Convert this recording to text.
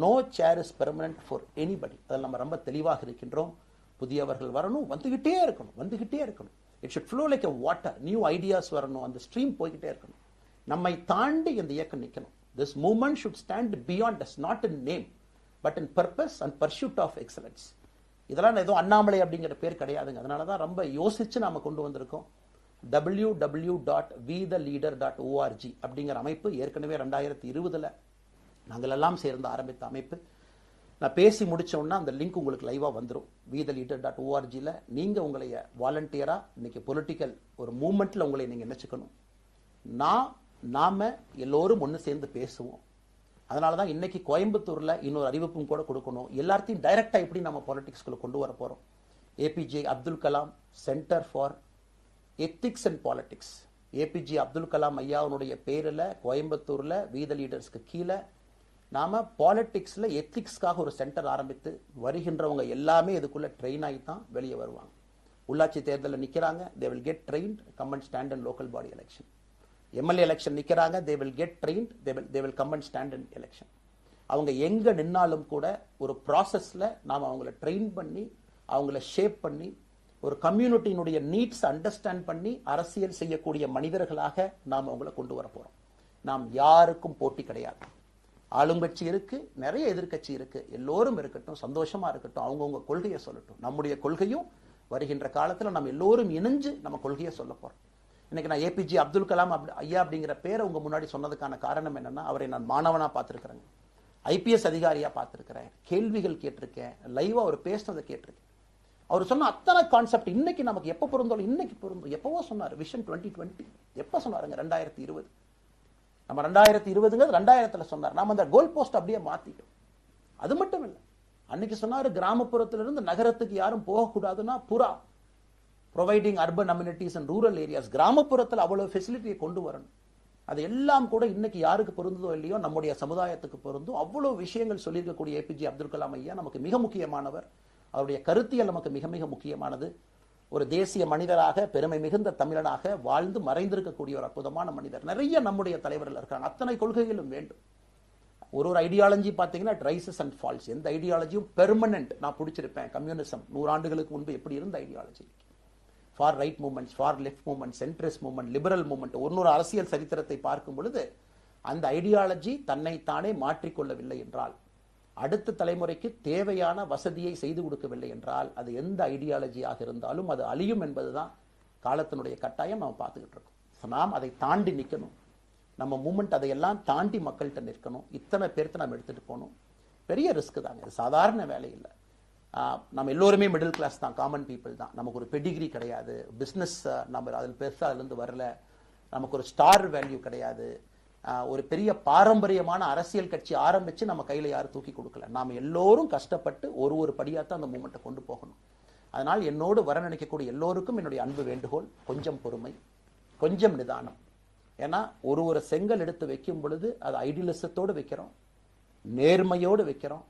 No chair is permanent for anybody. அதில் நம்ம ரொம்ப தெளிவாக இருக்கின்றோம். புதியவர்கள் வரணும், வந்துகிட்டே இருக்கணும். It should flow like a water. New ideas வரணும், அந்த ஸ்ட்ரீம் போய்கிட்டே இருக்கணும். நம்மை தாண்டி இந்த இயக்கம் நிற்கணும். This movement should stand beyond us, not in name but in purpose and pursuit of excellence. இதெல்லாம் ஏதோ அண்ணாமலை அப்படிங்கிற பேர் கிடையாதுங்க. அதனால தான் ரொம்ப யோசிச்சு நாம கொண்டு வந்திருக்கோம். www.vetheleader.org அப்படிங்கிற அமைப்பு ஏற்கனவே 2020 நாங்கள் எல்லாம் சேர்ந்து ஆரம்பித்த அமைப்பு. நான் பேசி முடிச்சோன்னா அந்த லிங்க் உங்களுக்கு லைவா வந்துடும். vetheleader.org நீங்க உங்களை வாலண்டியரா இன்னைக்கு பொலிட்டிக்கல் ஒரு மூவ்மெண்ட்ல உங்களை நீங்க நினைச்சுக்கணும். நாம எல்லோரும் ஒன்று சேர்ந்து பேசுவோம். அதனாலதான் இன்னைக்கு கோயம்புத்தூர்ல இன்னொரு அறிவிப்பும் கூட கொடுக்கணும். எல்லாத்தையும் டைரக்டா எப்படி நம்ம பாலிடிக்ஸ்குள்ள கொண்டு வர போறோம். APJ Abdul Kalam centre for ethics and politics, APJ Abdul Kalam ஐயாவுடைய பேரில் கோயம்புத்தூர்ல வீத லீடர்ஸ்க்கு கீழே நாம பாலிடிக்ஸ்ல எத்திக்ஸ்க்காக ஒரு சென்டர் ஆரம்பித்து வருகின்றவங்க எல்லாமே இதுக்குள்ள ட்ரெயின் ஆகி தான் வெளியே வருவாங்க. உள்ளாட்சி தேர்தலில் நிக்கிறாங்க, they will get trained, come and stand in local body election. MLA election நிக்கிறாங்க, they will get trained, they will come and stand in election. அவங்க எங்க நின்னாலும் கூட ஒரு ப்ராசஸ்ல நாம அவங்கள ட்ரெயின் பண்ணி அவங்கள ஷேப் பண்ணி ஒரு கம்யூனிட்டியினுடைய நீட்ஸ் அண்டர்ஸ்டாண்ட் பண்ணி அரசியல் செய்யக்கூடிய மனிதர்களாக நாம் அவங்கள கொண்டு வர போறோம். நாம் யாருக்கும் போட்டி கிடையாது. ஆளுங்கட்சி இருக்கு, நிறைய எதிர்கட்சி இருக்கு, எல்லோரும் இருக்கட்டும், சந்தோஷமா இருக்கட்டும், அவங்கவுங்க கொள்கையை சொல்லட்டும். நம்முடைய கொள்கையும் வருகின்ற காலத்துல நம்ம எல்லோரும் இணைஞ்சு நம்ம கொள்கையை சொல்ல போறோம். இன்னைக்கு நான் ஏபிஜே அப்துல் கலாம் ஐயா அப்படிங்கிற பேரை உங்க முன்னாடி சொன்னதுக்கான காரணம் என்னன்னா, அவரை நான் மாணவனா பார்த்திருக்கிறேன், ஐபிஎஸ் அதிகாரியா பார்த்திருக்கிறேன், கேள்விகள் கேட்டிருக்கேன், லைவா அவர் பேசினதை கேட்டிருக்கேன். அவர் சொன்ன அத்தனை கான்செப்ட் இன்னைக்கு நமக்கு எப்ப பொருந்தோம், இன்னைக்கு பொருந்தும். எப்பவோ சொன்னார் விஷன் 2020, எப்ப சொன்னாருங்க? 2020. நம்ம 2020 2000 சொன்னார். நாம அந்த கோல் போஸ்ட் அப்படியே மாத்திட்டோம். அது மட்டும் இல்லை, அன்னைக்கு சொன்னாரு கிராமப்புறத்திலிருந்து நகரத்துக்கு யாரும் போகக்கூடாதுன்னா புறா providing urban amenities and rural areas, கிராமப்புறத்தில் அவ்வளவு ஃபெசிலிட்டியை கொண்டு வரணும். அது எல்லாம் கூட இன்னைக்கு யாருக்கு பொருந்ததோ இல்லையோ நம்முடைய சமுதாயத்துக்கு பொருந்தும். அவ்வளவு விஷயங்கள் சொல்லியிருக்கக்கூடிய ஏபிஜே அப்துல் கலாம் ஐயா நமக்கு மிக முக்கியமானவர். அவருடைய கருத்தியல் நமக்கு மிக மிக முக்கியமானது. ஒரு தேசிய மனிதராக, பெருமை மிகுந்த தமிழனாக வாழ்ந்து மறைந்திருக்கக்கூடிய ஒரு அற்புதமான மனிதர். நிறைய நம்முடைய தலைவர்கள் இருக்காங்க. அத்தனை கொள்கைகளும் வேண்டும். ஒரு ஐடியாலஜி பார்த்தீங்கன்னா ரைசஸ் அண்ட் ஃபால்ஸ். எந்த ஐடியாலஜியும் பெர்மனன்ட் நான் பிடிச்சிருப்பேன். கம்யூனிசம் 100 ஆண்டுகளுக்கு முன்பு எப்படி இருந்த ideology, for right movement, for left movement, centrist movement, liberal movement, ஒரு அரசியல் சரித்திரத்தை பார்க்கும் பொழுது அந்த ஐடியாலஜி தன்னைத்தானே மாற்றிக்கொள்ளவில்லை என்றால், அடுத்த தலைமுறைக்கு தேவையான வசதியை செய்து கொடுக்கவில்லை என்றால், அது எந்த ஐடியாலஜியாக இருந்தாலும் அது அழியும் என்பதுதான் காலத்தினுடைய கட்டாயம். நம்ம பார்த்துக்கிட்டு இருக்கோம். நாம் அதை தாண்டி நிற்கணும். நம்ம மூமெண்ட் அதையெல்லாம் தாண்டி மக்கள்கிட்ட நிற்கணும். இத்தனை பேர்த்து நம்ம எடுத்துட்டு போகணும். பெரிய ரிஸ்க் தாங்க, இது சாதாரண வேலை இல்லை. நம்ம எல்லோருமே மிடில் கிளாஸ் தான், காமன் பீப்புள் தான். நமக்கு ஒரு பெடிகிரி கிடையாது, பிஸ்னஸ் நம்ம அதில் பெருசாக அதுலேருந்து வரல, நமக்கு ஒரு ஸ்டார் வேல்யூ கிடையாது, ஒரு பெரிய பாரம்பரியமான அரசியல் கட்சி ஆரம்பிச்சு நம்ம கையில யாரும் தூக்கி கொடுக்கல. நாம எல்லோரும் கஷ்டப்பட்டு ஒரு படியாத்தான் அந்த மூமெண்ட்டை கொண்டு போகணும். அதனால் என்னோடு வர நினைக்கக்கூடிய எல்லோருக்கும் என்னுடைய அன்பு வேண்டுகோள், கொஞ்சம் பொறுமை, கொஞ்சம் நிதானம். ஏன்னா ஒரு செங்கல் எடுத்து வைக்கும் பொழுது அது ஐடியலிசத்தோடு வைக்கிறோம், நேர்மையோடு வைக்கிறோம்,